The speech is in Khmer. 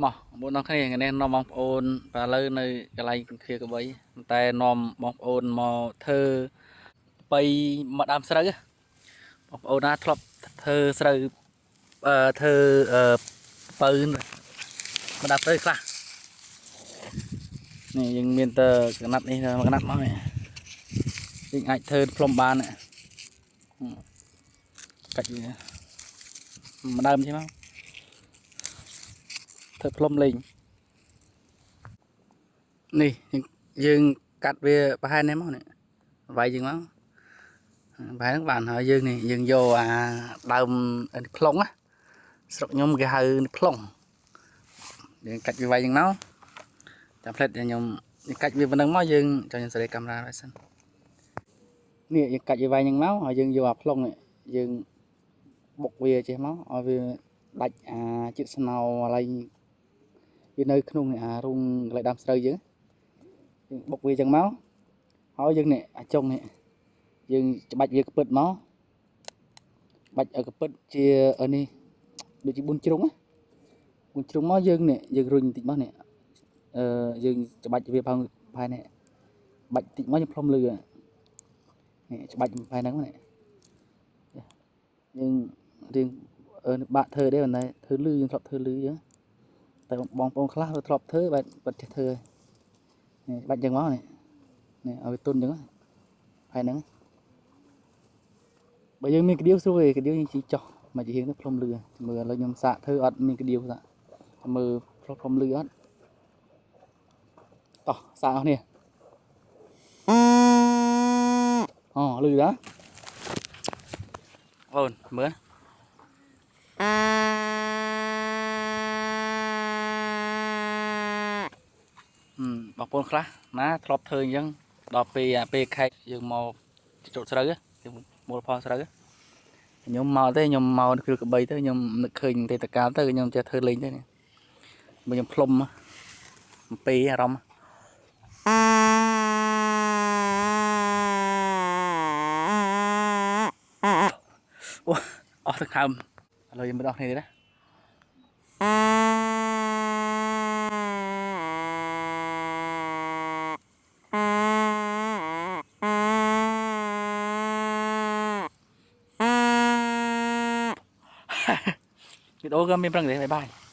មកបងប្អូនគ្នាថ្ងៃនេះនាំបងប្អូនបាលើនៅកន្លែងគ្រាកបីតែនាំបងប្អូនមកធ្វើបីមកដើមស្រូវបងប្អូនណាធ្លាប់ធ្វើស្រូវធ្វើបើមកដើមស្រូវខ្លះនេះយើងមានតែកណាត់នេះកណាត់មកយើងអាចធ្វើផ្លុំបានកាច់វាមកដើមទេមកធ្វើផ្លុំលេងនេះយើងកាត់វាប្រហែលនេះមកនេះវាយយើងមកប្រហែលហ្នឹងបានហើយយើងនេះយើងយកអាដើមផ្លុងណាស្រុកខ្ញុំគេហៅផ្លុងយើងកាច់វាវាយយើងមកចាំផ្លែតខ្ញុំកាច់វាប៉ុណ្ណឹងមកយើងចូលខ្ញុំសេរីកាមេរ៉ាឲ្យសិននេះយើងកាច់វាវាយយើងមកហើយយើងយកអាផ្លុងនេះយើងបុកវាចេះមកឲ្យវាដាច់អាជាតិស្នោអាឡៃវានៅក្នុងអារុងកន្លែងដើមស្រូវយើងបុកវាចឹងមកហើយយើងនេះអាចុងនេះយើងច្បាច់វាកពិតមកបាច់ឲ្យកពិតជានេះដូចជា4ជ្រុងណា4ជ្រុងមកយើងនេះយើងរុញបន្តិចមកនេះយើងច្បាច់វាផងផែនេះបាច់បន្តិចមកយើងផ្លុំលឺនេះច្បាច់ផែហ្នឹងនេះយើងរៀងបាក់ធ្វើដែរប៉ុន្តែធ្វើលឺយើងធ្លាប់ធ្វើលឺចឹងតែបងប្អូនខ្លះធ្លាប់ធ្វើបាត់ចេះធ្វើនេះបាច់ចឹងមកនេះឲ្យវាទន់ចឹងផែហ្នឹងបើយើងមានក្តៀវស្រួលក្តៀវយើងជីចោះមកជាហៀងទៅផ្លុំលឺមើលឥឡូវខ្ញុំសាកធ្វើអត់មានក្តៀវសាកមើលផ្លុំលឺអត់តោះសាកអស់នេះលឺដែរអូនមើលបងប្អូនខ្លះណាធ្លាប់ធ្វើអញ្ចឹងដល់ពេលខែយើងមកចូលស្រូវយើងមូលផលស្រូវខ្ញុំមកទេខ្ញុំមកគ្រឿងកបីទៅខ្ញុំនឹកឃើញទេតកាលទៅខ្ញុំចេះធ្វើលេងទៅនេះបើខ្ញុំផ្លុំអំពីអារម្មណ៍អូអស់ទឹកហើមឥឡូវយើងមិនអស់គ្នាទេណាវីដេអូក៏មានប្រឹងទេបាយបាយ